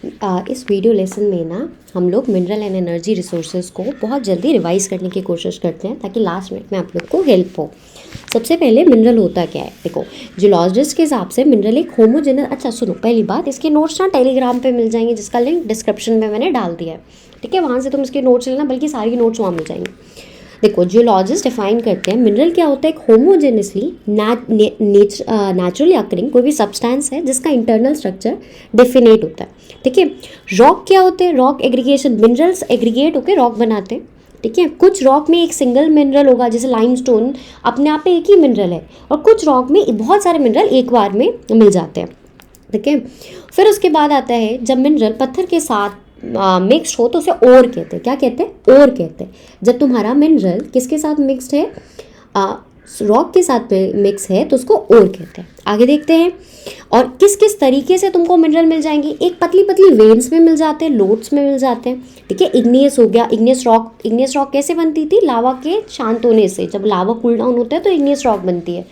इस video lesson में ना हम लोग मिनरल एंड एनर्जी रिसोर्सेज को बहुत जल्दी रिवाइज करने की कोशिश करते हैं ताकि लास्ट मिनट में आप लोग को हेल्प हो। सबसे पहले मिनरल होता क्या है, देखो जियोलॉजिस्ट के हिसाब से मिनरल एक होमोजेनस, अच्छा सुनो पहली बात, इसके नोट्स ना टेलीग्राम पे मिल जाएंगे जिसका लिंक डिस्क्रिप्शन में मैंने डाल दिया है, ठीक है, वहाँ से तुम इसके नोट्स लेना, बल्कि सारी नोट्स वहाँ मिल जाएंगे। देखो जियोलॉजिस्ट डिफाइन करते हैं मिनरल क्या होता है, एक होमोजेनसली नेचुरली अकरिंग कोई भी सब्सटेंस है जिसका इंटरनल स्ट्रक्चर डिफिनेट होता है, ठीक है। रॉक क्या होते हैं, रॉक एग्रीगेशन, मिनरल्स एग्रीगेट होकर रॉक बनाते हैं, ठीक है। कुछ रॉक में एक सिंगल मिनरल होगा, जैसे लाइमस्टोन अपने आप में एक ही मिनरल है, और कुछ रॉक में बहुत सारे मिनरल एक बार में मिल जाते हैं, ठीक है। फिर उसके बाद आता है जब मिनरल पत्थर के साथ मिक्स्ड हो तो उसे ओर कहते हैं, क्या कहते हैं, ओर कहते हैं। जब तुम्हारा मिनरल किसके साथ मिक्स्ड है, रॉक के साथ मिक्स है तो उसको ओर कहते हैं। आगे देखते हैं और किस किस तरीके से तुमको मिनरल मिल जाएंगे। एक पतली पतली वेन्स में मिल जाते हैं, लोड्स में मिल जाते हैं, ठीक है। इग्नियस हो गया, इग्नियस रॉक कैसे बनती थी, लावा के शांत होने से, जब लावा कूल डाउन होता है तो इग्नियस रॉक बनती है।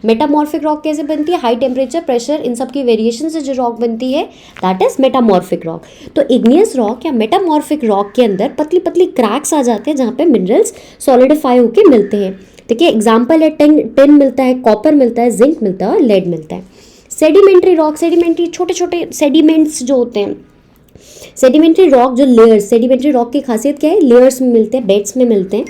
मेटामॉर्फिक रॉक कैसे बनती है, हाई टेम्परेचर प्रेशर इन सब की वेरिएशन से जो रॉक बनती है दैट इज मेटामॉर्फिक रॉक। तो इग्नियस रॉक या मेटामॉर्फिक रॉक के अंदर पतली पतली क्रैक्स आ जाते हैं जहाँ पे मिनरल्स सॉलिडिफाई होकर मिलते हैं, ठीक है। एग्जाम्पल है टिन मिलता है, कॉपर मिलता है, जिंक मिलता है और लेड मिलता है। सेडिमेंट्री रॉक, सेडिमेंट्री छोटे छोटे सेडिमेंट्स जो होते हैं, सेडिमेंट्री रॉक जो लेयर्स, सेडिमेंट्री रॉक की खासियत क्या है, लेयर्स में मिलते हैं, बेड्स में मिलते हैं,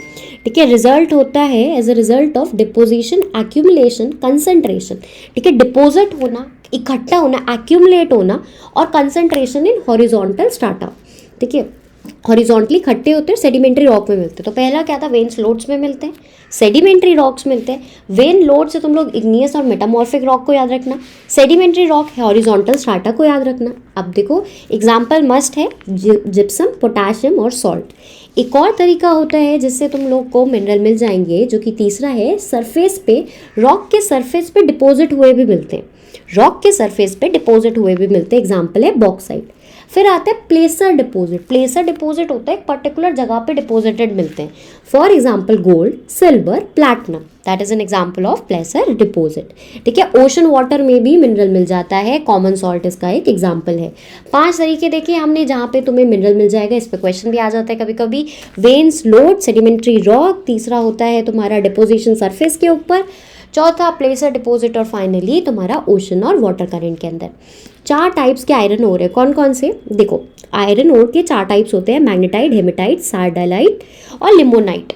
ठीक है। रिजल्ट होता है as a result of deposition, accumulation, concentration, ठीक है। डिपोजिट होना, इकट्ठा होना, एक्यूमुलेट होना, और कंसंट्रेशन इन हॉरिजॉन्टल स्ट्राटा, ठीक है। हॉरिजॉन्टली इकट्ठे होते हैं, सेडिमेंट्री रॉक में मिलते हैं। तो पहला क्या था, वेन्स लोड्स में मिलते हैं, सेडिमेंट्री रॉक्स मिलते हैं। वेन लोड से तुम लोग इग्नियस और मेटामॉर्फिक रॉक को याद रखना, सेडिमेंट्री रॉक है हॉरिजॉन्टल स्ट्राटा को याद रखना। अब देखो एग्जाम्पल मस्ट है जिप्सम, पोटाशियम और सॉल्ट। एक और तरीका होता है जिससे तुम लोग को मिनरल मिल जाएंगे, जो कि तीसरा है, सरफेस पे, रॉक के सरफेस पे डिपोजिट हुए भी मिलते हैं, रॉक के सरफेस पे डिपोजिट हुए भी मिलते हैं, एग्जाम्पल है बॉक्साइट। फिर आता है प्लेसर डिपोजिट, प्लेसर डिपोजिट होता है एक पर्टिकुलर जगह पे डिपोजिटेड मिलते हैं, for example gold, silver, platinum, that is an example of प्लेसर deposit, ठीक है। ओशन वाटर में भी मिनरल मिल जाता है, कॉमन सॉल्ट इसका एक एग्जाम्पल है। 5 तरीके देखे हमने जहाँ पे तुम्हें मिनरल मिल जाएगा, इस पे क्वेश्चन भी आ जाता है कभी कभी। वेन्स, लोड, सेडिमेंट्री रॉक, तीसरा होता है तुम्हारा डिपोजिशन सरफेस के ऊपर, चौथा प्लेसर डिपोजिट, और फाइनली तुम्हारा ओशन और वाटर करंट के अंदर। 4 टाइप्स के आयरन ओर है, कौन कौन से, देखो आयरन ओर के 4 टाइप्स होते हैं, मैग्नेटाइट, हेमेटाइट, सार्डालाइट और लिमोनाइट।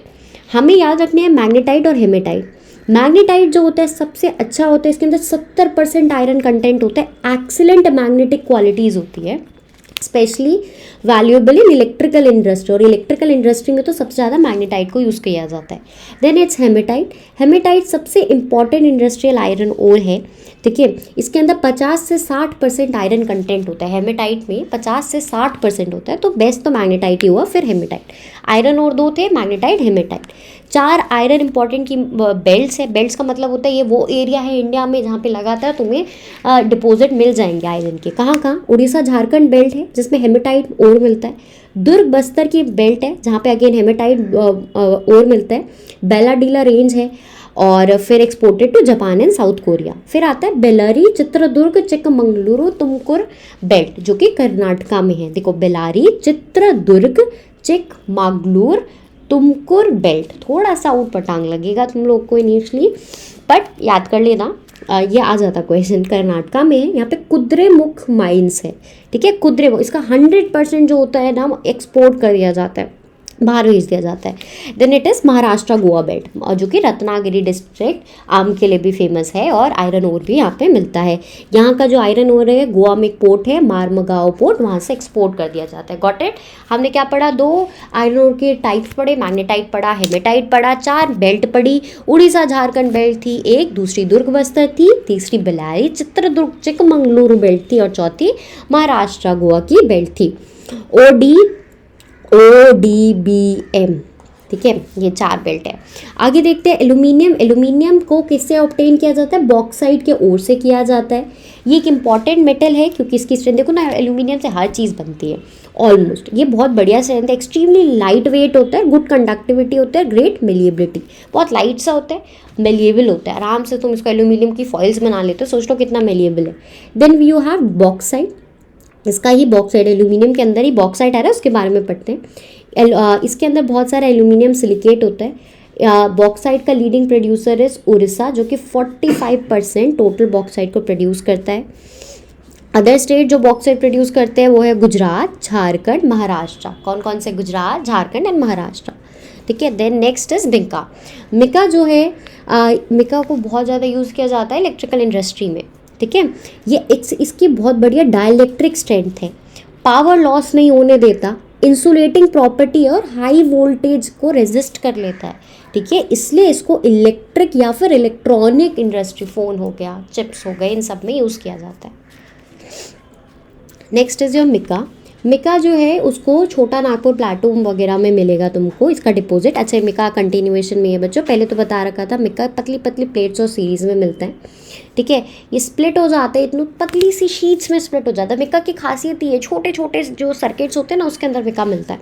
हमें याद रखने हैं मैग्नेटाइट और हेमेटाइट। मैग्नेटाइट जो होता है सबसे अच्छा होता है, इसके अंदर 70% आयरन कंटेंट होता है, एक्सीलेंट मैग्नेटिक क्वालिटीज़ होती है, specially valuable in electrical industry, और इलेक्ट्रिकल इंडस्ट्री में तो सबसे ज़्यादा मैग्नेटाइट को यूज़ किया जाता है। देन इट्स हेमेटाइट, हेमेटाइट सबसे इंपॉर्टेंट इंडस्ट्रियल आयरन ओर है, ठीक है। इसके अंदर 50 से 60% आयरन कंटेंट होता है, हेमेटाइट में 50 से 60% होता है, तो बेस्ट तो मैग्नेटाइट ही हुआ, फिर हेमेटाइट। आयरन और 2 थे, मैग्नेटाइट, हेमेटाइट। 4 आयरन इंपॉर्टेंट की बेल्ट्स है, बेल्ट्स का मतलब होता है ये वो एरिया है इंडिया में जहाँ पे लगातार तुम्हें डिपॉजिट मिल जाएंगे आयरन के। कहाँ कहाँ, उड़ीसा झारखंड बेल्ट है जिसमें हेमेटाइट ओर मिलता है, दुर्ग बस्तर की बेल्ट है जहाँ पे अगेन हेमेटाइट ओर मिलता है, बेलाडीला रेंज है, और फिर exported to Japan and South Korea. फिर आता है बेलारी, चित्रदुर्ग, चिकमंगलुरु, तुमकुर बेल्ट जो कि कर्नाटका में है। देखो बेलारी, चित्रदुर्ग, चिकमंगलुरु, तुमकुर बेल्ट, थोड़ा सा ऊट पटांग लगेगा तुम लोग को इनिशियली, बट याद कर लेना, ये आ जाता क्वेश्चन। कर्नाटका में यहाँ पे कुद्रेमुख माइंस है, ठीक है, कुद्रेमुख, इसका 100% जो होता है ना एक्सपोर्ट कर दिया जाता है, बाहर भेज दिया जाता है। Then it is Maharashtra Goa belt, जो कि रत्नागिरी डिस्ट्रिक्ट आम के लिए भी फेमस है, और आयरन ओर भी यहाँ पे मिलता है। यहाँ का जो आयरन ओर है, गोवा में एक पोर्ट है मारमगांव पोर्ट, वहाँ से एक्सपोर्ट कर दिया जाता है। Got it. हमने क्या पढ़ा, 2 आयरन ओर के टाइप्स पढ़े, मैग्नेटाइट पढ़ा, हेमेटाइट पढ़ा, 4 बेल्ट पढ़ी, उड़ीसा झारखंड बेल्ट थी एक, दूसरी दुर्ग बस्तर थी, तीसरी बेलारी, चित्रदुर्ग, चिकमंगलुरु बेल्ट थी, और चौथी महाराष्ट्र गोवा की बेल्ट थी। ODBM, ठीक है, ये 4 बेल्ट है। आगे देखते हैं एल्यूमिनियम। एल्यूमिनियम को किससे ऑब्टेन किया जाता है, बॉक्साइट के ओर से किया जाता है। ये एक इंपॉर्टेंट मेटल है क्योंकि इसकी स्ट्रेंथ, देखो ना एल्यूमिनियम से हर चीज़ बनती है ऑलमोस्ट, ये बहुत बढ़िया स्ट्रेंथ है, एक्सट्रीमली लाइट वेट होता है, गुड कंडक्टिविटी होता है, ग्रेट मेलिएबिलिटी, बहुत लाइट सा होता है, मेलिएबल होता है, आराम से तुम इसको एल्यूमिनियम की फॉइल्स बना लेते हो, सोच लो कितना मेलिएबल है। देन यू हैव बॉक्साइट, इसका ही बॉक्साइट, एल्यूमिनियम के अंदर ही बॉक्साइट आ रहा है, उसके बारे में पढ़ते हैं। इसके अंदर बहुत सारा एल्यूमिनियम सिलिकेट होता है। बॉक्साइट का लीडिंग प्रोड्यूसर है उड़ीसा, जो कि 45% टोटल बॉक्साइट को प्रोड्यूस करता है। अदर स्टेट जो बॉक्साइट प्रोड्यूस करते हैं वो है गुजरात, झारखंड, महाराष्ट्र। कौन कौन से? गुजरात, झारखंड एंड महाराष्ट्र। ठीक है। Then next is mica. Mica जो है, मिका को बहुत ज़्यादा यूज़ किया जाता है इलेक्ट्रिकल इंडस्ट्री में। ठीक है। ये इसकी बहुत बढ़िया डाइलेक्ट्रिक स्ट्रेंथ है, पावर लॉस नहीं होने देता, इंसुलेटिंग प्रॉपर्टी और हाई वोल्टेज को रेजिस्ट कर लेता है। ठीक है। इसलिए इसको इलेक्ट्रिक या फिर इलेक्ट्रॉनिक इंडस्ट्री, फ़ोन हो गया, चिप्स हो गए, इन सब में यूज़ किया जाता है। Next is your mica. Mica जो है उसको छोटा नागपुर प्लेटो वगैरह में मिलेगा तुमको इसका डिपॉजिट। अच्छा, मिका कंटिन्यूएशन में है बच्चों, पहले तो बता रखा था मिका पतली पतली प्लेट्स और सीरीज़ में मिलता है। ठीक है। ये स्प्लिट हो जाते हैं, इतनी पतली सी शीट्स में स्प्लिट हो जाता है। मिका की खासियत ये, छोटे छोटे जो सर्किट्स होते हैं ना, उसके अंदर मिका मिलता है।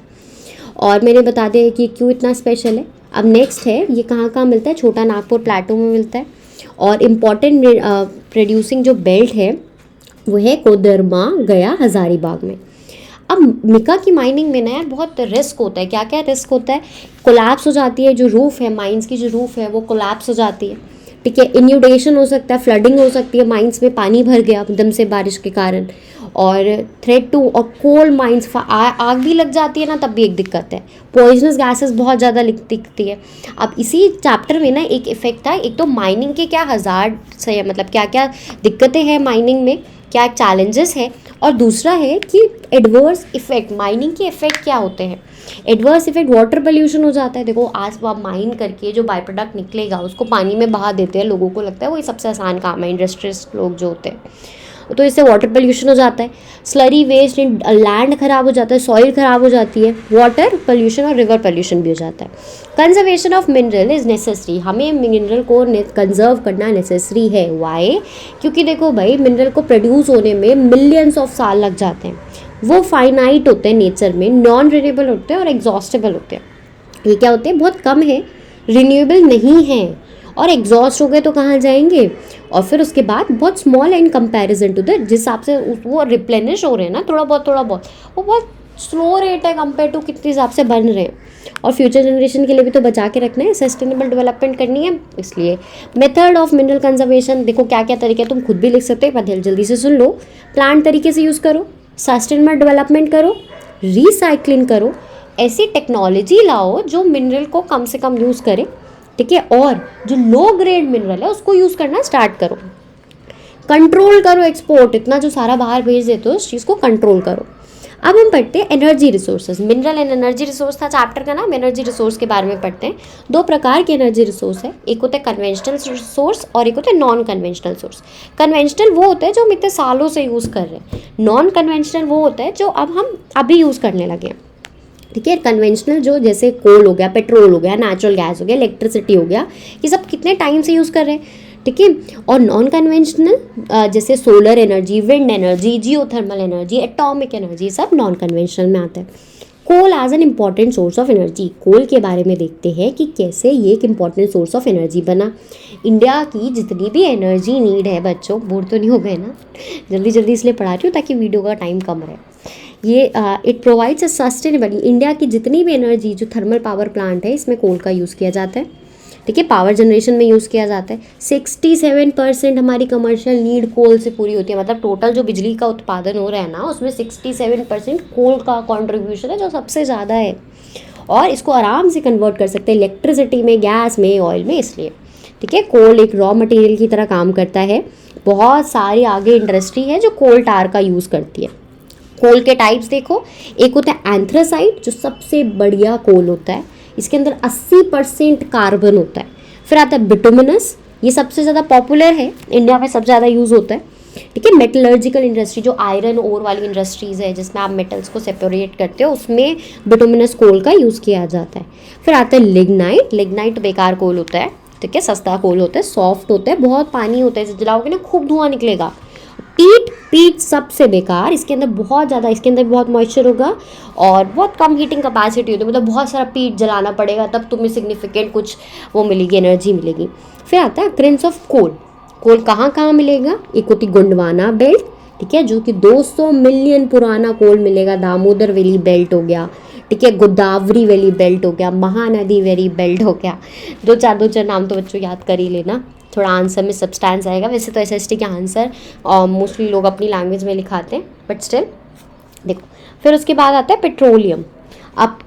और मैंने बता दिया कि क्यों इतना स्पेशल है। अब नेक्स्ट है, ये कहाँ कहाँ मिलता है? छोटा नागपुर प्लेटो में मिलता है। और इम्पॉर्टेंट प्रोड्यूसिंग जो बेल्ट है वो है कोदरमा, गया, हजारीबाग में। अब मिका की माइनिंग में ना यार बहुत रिस्क होता है। क्या क्या रिस्क होता है? कोलैप्स हो जाती है, जो रूफ़ है माइंस की, जो रूफ़ है वो कोलैप्स हो जाती है। ठीक है। इन्यूडेशन हो सकता है, फ्लडिंग हो सकती है, माइंस में पानी भर गया एकदम से बारिश के कारण। और थ्रेट टू और कोल माइंस, आग भी लग जाती है ना, तब भी एक दिक्कत है। पॉइजनस गैसेस बहुत ज़्यादा दिखती है। अब इसी चैप्टर में ना एक इफेक्ट था, एक तो माइनिंग के क्या हज़ार्ड से, मतलब क्या क्या दिक्कतें हैं माइनिंग में, क्या चैलेंजेस है, और दूसरा है कि एडवर्स इफेक्ट, माइनिंग के इफेक्ट क्या होते हैं। एडवर्स इफेक्ट, वाटर पोल्यूशन हो जाता है। देखो आज आप माइन करके जो बाई प्रोडक्ट निकलेगा उसको पानी में बहा देते हैं, लोगों को लगता है वही सबसे आसान काम है, इंडस्ट्रियलिस्ट लोग जो होते हैं, तो इससे वाटर पोल्यूशन हो जाता है। स्लरी वेस्ट, लैंड खराब हो जाता है, सॉइल खराब हो जाती है, वाटर पोल्यूशन और रिवर पोल्यूशन भी हो जाता है। Conservation of mineral is necessary, हमें मिनरल को कंजर्व करना नेसेसरी है। वाई? क्योंकि देखो भाई, मिनरल को प्रोड्यूस होने में मिलियंस ऑफ साल लग जाते हैं, वो फाइनाइट होते हैं नेचर में, नॉन रिन्यूएबल होते हैं और एग्जॉस्टेबल होते हैं। ये क्या होते हैं? बहुत कम है, रिन्यूएबल नहीं है, और एग्जॉस्ट हो गए तो कहाँ जाएंगे? और फिर उसके बाद बहुत small in comparison to the, जिस हिसाब से वो रिप्लेनिश हो रहे हैं ना, थोड़ा बहुत, वो बहुत स्लो रेट है कंपेयर टू कितने हिसाब से बन रहे हैं। और फ्यूचर जनरेशन के लिए भी तो बचा के रखना है, सस्टेनेबल डेवलपमेंट करनी है। इसलिए मेथड ऑफ मिनरल कंजर्वेशन, देखो क्या क्या तरीके, तुम खुद भी लिख सकते हो, पर जल्दी से सुन लो। प्लांट तरीके से यूज़ करो, सस्टेनेबल डेवलपमेंट करो, रिसाइकलिंग करो, ऐसी टेक्नोलॉजी लाओ जो मिनरल को कम से कम यूज़ करे। ठीक है। और जो लो ग्रेड मिनरल है उसको यूज़ करना स्टार्ट करो। कंट्रोल करो एक्सपोर्ट, इतना जो सारा बाहर भेज देते हो उस चीज़ को कंट्रोल करो। अब हम पढ़ते हैं energy resources. Mineral and energy resource था चैप्टर का नाम, एनर्जी रिसोर्स के बारे में पढ़ते हैं। दो प्रकार के एनर्जी रिसोर्स है, एक होता है कन्वेंशनल सोर्स और एक होता है नॉन कन्वेंशनल सोर्स। कन्वेंशनल वो होता है जो हम इतने सालों से यूज़ कर रहे हैं, नॉन कन्वेंशनल वो होता है जो अब हम अभी यूज़ करने लगे हैं। ठीक है। कन्वेंशनल जो जैसे कोल हो गया, पेट्रोल हो गया, नेचुरल गैस हो गया, इलेक्ट्रिसिटी हो गया, ये सब कितने टाइम से यूज़ कर रहे हैं। ठीक है। और नॉन कन्वेंशनल जैसे solar energy, wind energy, geothermal energy, atomic energy, सब नॉन कन्वेंशनल में आता है। Coal as an important source of energy, coal के बारे में देखते हैं कि कैसे ये एक इम्पॉर्टेंट सोर्स ऑफ एनर्जी बना। इंडिया की जितनी भी एनर्जी नीड है, बच्चों बोर तो नहीं हो गए ना, जल्दी जल्दी इसलिए पढ़ा रही हूँ ताकि वीडियो का टाइम कम रहे। ये it provides a sustainable, India की जितनी भी एनर्जी जो थर्मल पावर प्लांट है इसमें कोल का यूज़ किया जाता है। ठीक है। पावर जनरेशन में यूज़ किया जाता है। 67% हमारी कमर्शियल नीड कोल से पूरी होती है, मतलब टोटल जो बिजली का उत्पादन हो रहा है ना उसमें 67% कोल का कॉन्ट्रीब्यूशन है, जो सबसे ज़्यादा है। और इसको आराम से कन्वर्ट कर सकते हैं इलेक्ट्रिसिटी में, गैस में, ऑयल में, इसलिए। ठीक है। कोल एक रॉ मटेरियल की तरह काम करता है। बहुत सारी आगे इंडस्ट्री है जो कोल टार का यूज़ करती है। कोल के टाइप्स देखो, एक होता है एंथ्रासाइट जो सबसे बढ़िया कोल होता है, इसके अंदर 80% कार्बन होता है। फिर आता है बिटुमिनस, ये सबसे ज़्यादा पॉपुलर है, इंडिया में सबसे ज़्यादा यूज़ होता है। ठीक है। मेटलर्जिकल इंडस्ट्री जो आयरन ओर वाली इंडस्ट्रीज़ है जिसमें आप मेटल्स को सेपरेट करते हो, उसमें बिटुमिनस कोल का यूज़ किया जाता है। फिर आता है लिग्नाइट, लिग्नाइट बेकार कोल होता है। ठीक है। सस्ता कोल होता है, सॉफ्ट होता है, बहुत पानी होता है, इसे जलाओगे ना खूब धुआं निकलेगा। पीट सबसे बेकार, इसके अंदर बहुत ज़्यादा, इसके अंदर बहुत मॉइस्चर होगा और बहुत कम हीटिंग कैपेसिटी होती है, मतलब बहुत सारा पीट जलाना पड़ेगा तब तुम्हें सिग्निफिकेंट कुछ वो मिलेगी, एनर्जी मिलेगी। फिर आता है अक्रेंस ऑफ कोल। कोल कहाँ कहाँ मिलेगा? एक होती गोंडवाना बेल्ट, ठीक है, जो कि 200 मिलियन पुराना कोल मिलेगा। दामोदर वैली बेल्ट हो गया, ठीक है, गोदावरी वैली बेल्ट हो गया, महानदी वैली बेल्ट हो गया। दो चार नाम तो बच्चों याद कर ही लेना, थोड़ा आंसर में सब्सटेंस आएगा। वैसे तो एसएसटी के आंसर मोस्टली लोग अपनी लैंग्वेज में लिखाते हैं, बट स्टिल देखो। फिर उसके बाद आता है पेट्रोलियम। अब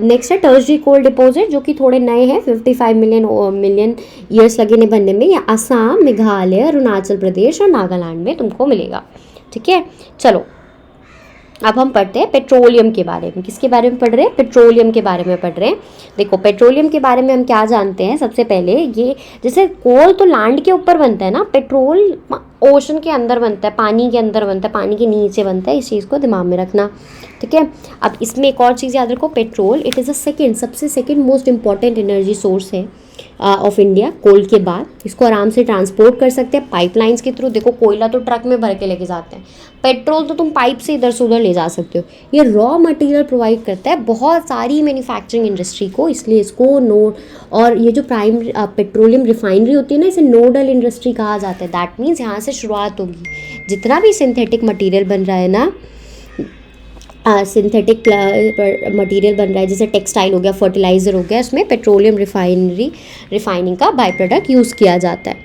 नेक्स्ट है टर्शरी कोल डिपॉजिट, जो कि थोड़े नए हैं, 55 मिलियन ईयर्स लगे ने बनने में। ये असम, मेघालय, अरुणाचल प्रदेश और नागालैंड में तुमको मिलेगा, ठीक है। चलो अब हम पढ़ते हैं पेट्रोलियम के बारे में। किसके बारे में पढ़ रहे हैं? पेट्रोलियम के बारे में पढ़ रहे हैं। देखो पेट्रोलियम के बारे में हम क्या जानते हैं, सबसे पहले ये जैसे कोल तो लैंड के ऊपर बनता है ना, पेट्रोल ओशन के अंदर बनता है, पानी के अंदर बनता है, पानी के नीचे बनता है। इस चीज़ को दिमाग में रखना, ठीक है। अब इसमें एक और चीज़ याद रखो, पेट्रोल इट इज़ अ सबसे second most important energy source है ऑफ इंडिया, कोल के बाद। इसको आराम से ट्रांसपोर्ट कर सकते हैं पाइपलाइंस के थ्रू। देखो कोयला तो ट्रक में भर के लेके जाते हैं, पेट्रोल तो तुम पाइप से इधर से उधर ले जा सकते हो। ये रॉ मटेरियल प्रोवाइड करता है बहुत सारी मैन्युफैक्चरिंग इंडस्ट्री को, इसलिए इसको और ये जो प्राइम पेट्रोलियम रिफाइनरी होती है ना, इसे नोडल इंडस्ट्री कहा जाता है। दैट मीन्स यहाँ से शुरुआत होगी। जितना भी सिंथेटिक मटीरियल बन रहा है ना, सिंथेटिक मटेरियल बन रहा है, जैसे टेक्सटाइल हो गया, फर्टिलाइज़र हो गया, इसमें पेट्रोलियम रिफाइनिंग का बाई प्रोडक्ट यूज़ किया जाता है,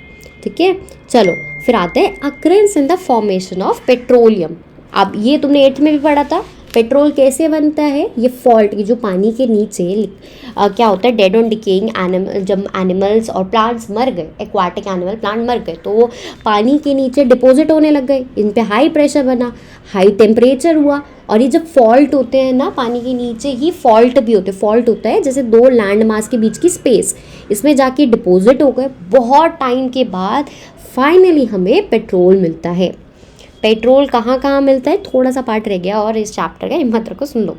ठीक है। चलो फिर आते हैं occurrence in the formation of petroleum. अब ये तुमने 8th में भी पढ़ा था, पेट्रोल कैसे बनता है। ये फॉल्ट की जो पानी के नीचे क्या होता है, डेड ऑन डिकेइंग एनिमल, जब एनिमल्स और प्लांट्स मर गए, एक्वाटिक एनिमल प्लांट मर गए, तो वो पानी के नीचे डिपॉजिट होने लग गए। इन पे हाई प्रेशर बना, हाई टेम्परेचर हुआ, और ये जब फॉल्ट होते हैं ना, पानी के नीचे ही फॉल्ट भी होते हैं। फॉल्ट होता है जैसे दो लैंड मास के बीच की स्पेस, इसमें जाके डिपॉजिट हो गए। बहुत टाइम के बाद फाइनली हमें पेट्रोल मिलता है। पेट्रोल कहाँ कहाँ मिलता है, थोड़ा सा पार्ट रह गया और इस चैप्टर का, हिम्मत रखो सुन लो।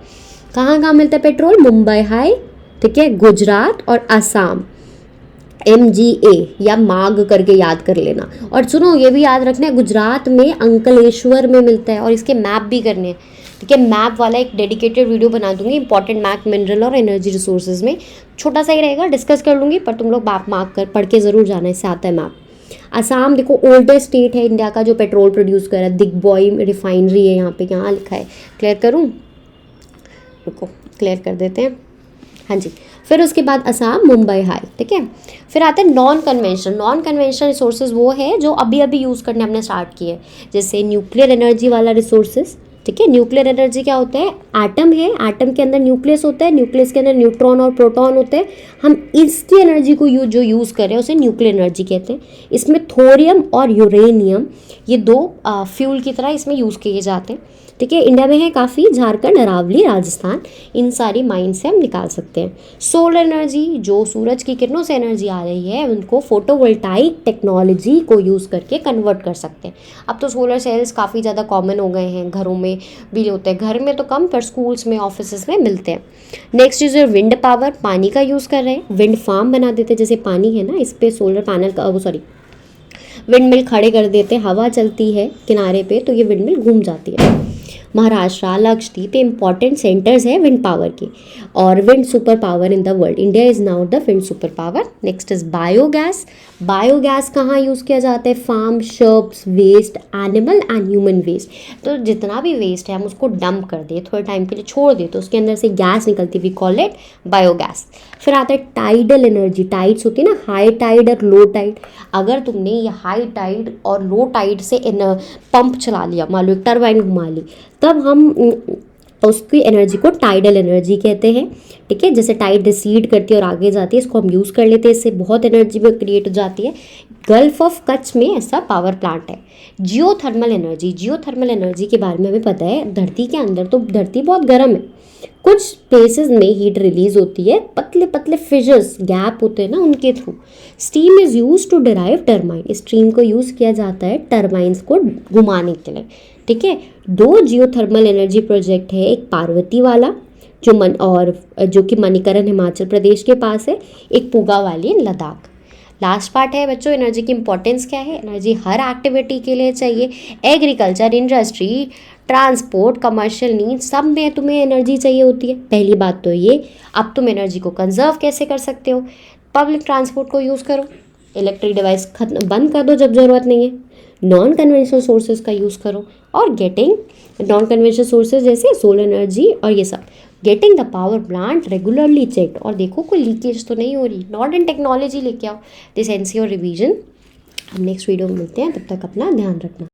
कहाँ कहाँ मिलता है पेट्रोल? मुंबई हाई, ठीक है, गुजरात और असम। MGA या माग करके याद कर लेना। और सुनो ये भी याद रखना है, गुजरात में अंकलेश्वर में मिलता है, और इसके मैप भी करने हैं, ठीक है। मैप वाला एक डेडिकेटेड वीडियो बना दूंगी, इंपॉर्टेंट मैप, मिनरल और एनर्जी रिसोर्सेज में। छोटा सा ही रहेगा, डिस्कस कर लूँगी, पर तुम लोग मैप मार्क कर पढ़ के ज़रूर जाना, इससे आता है मैप। असम देखो ओल्डेस्ट स्टेट है इंडिया का जो पेट्रोल प्रोड्यूस कर रहा है। दिग्बॉय रिफाइनरी है यहाँ पे, यहाँ लिखा है। क्लियर करूँ? रुको क्लियर कर देते हैं, हाँ जी। फिर उसके बाद असम, मुंबई हाई, ठीक है। फिर आते हैं नॉन कन्वेंशनल रिसोर्सेज, वो है जो अभी अभी यूज़ करने हमने स्टार्ट किए, जैसे न्यूक्लियर एनर्जी वाला रिसोर्सेज, ठीक है। न्यूक्लियर एनर्जी क्या होता है? एटम है, एटम के अंदर न्यूक्लियस होता है, न्यूक्लियस के अंदर न्यूट्रॉन और प्रोटॉन होते हैं। हम इसकी एनर्जी को जो यूज़ कर रहे हैं उसे न्यूक्लियर एनर्जी कहते हैं। इसमें थोरियम और यूरेनियम, ये दो फ्यूल की तरह इसमें यूज़ किए जाते हैं, ठीक है। इंडिया में है काफ़ी, झारखंड, अरावली, राजस्थान, इन सारी माइन से हम निकाल सकते हैं। सोलर एनर्जी, जो सूरज की किरणों से एनर्जी आ रही है, उनको फोटोवोल्टाइक टेक्नोलॉजी को यूज़ करके कन्वर्ट कर सकते हैं। अब तो सोलर सेल्स काफ़ी ज़्यादा कॉमन हो गए हैं, घरों में भी होते हैं, घर में तो कम पर स्कूल्स में, ऑफिस में मिलते हैं। नेक्स्ट इज विंड पावर, पानी का यूज़ कर रहे हैं, विंड फार्म बना देते हैं, जैसे पानी है ना, इस पर सोलर पैनल का विंड मिल खड़े कर देते हैं, हवा चलती है किनारे पे तो ये विंड मिल घूम जाती है। महाराष्ट्र, लक्षद्वीप इंपॉर्टेंट सेंटर्स है विंड पावर के, और wind super power in the world. India is now the wind super power. Next is biogas. Biogas कहाँ यूज़ किया जाता है? Farm, shops, waste, animal and human waste. तो जितना भी वेस्ट है हम उसको डंप कर दे, थोड़े टाइम के लिए छोड़ दे, तो उसके अंदर से गैस निकलती, वी कॉल इट बायोगैस। फिर आता है टाइडल एनर्जी। टाइड्स होती है ना, हाई टाइड और लो टाइड। अगर तुमने ये हाई टाइड और लो टाइड से पंप चला लिया, मान लो एक टरबाइन घुमा ली, तब हम उसकी एनर्जी को टाइडल एनर्जी कहते हैं, ठीक है। जैसे टाइड रिसीड करती है और आगे जाती है, इसको हम यूज़ कर लेते हैं, इससे बहुत एनर्जी में क्रिएट हो जाती है। गल्फ ऑफ कच्छ में ऐसा पावर प्लांट है। जियोथर्मल एनर्जी के बारे में हमें पता है, धरती के अंदर तो धरती बहुत गर्म है, कुछ प्लेसेस में हीट रिलीज होती है, पतले पतले फिशर्स, गैप होते हैं ना, उनके थ्रू। Steam is use to drive turbine. Steam को यूज़ किया जाता है टर्बाइंस को घुमाने के लिए, ठीक है। 2 जियोथर्मल एनर्जी प्रोजेक्ट है, एक पार्वती वाला जो कि मणिकरण हिमाचल प्रदेश के पास है, एक पूगा वाली लद्दाख। लास्ट पार्ट है बच्चों, एनर्जी की इंपॉर्टेंस क्या है। एनर्जी हर एक्टिविटी के लिए चाहिए, agriculture, industry, transport, commercial needs, सब में तुम्हें एनर्जी चाहिए होती है। पहली बात तो ये। अब तुम एनर्जी को कंजर्व कैसे कर सकते हो? पब्लिक ट्रांसपोर्ट को यूज़ करो, इलेक्ट्रिक डिवाइस बंद कर दो जब ज़रूरत नहीं है, नॉन कन्वेंशनल सोर्सेज का यूज़ करो और गेटिंग नॉन कन्वेंशनल सोर्सेज जैसे सोलर एनर्जी और ये सब, getting the power plant regularly checked, और देखो कोई लीकेज तो नहीं हो रही, मॉडर्न टेक्नोलॉजी लेके आओ। दिस एनसीईआरटी रिवीजन हम नेक्स्ट वीडियो में मिलते हैं, तब तक अपना ध्यान रखना।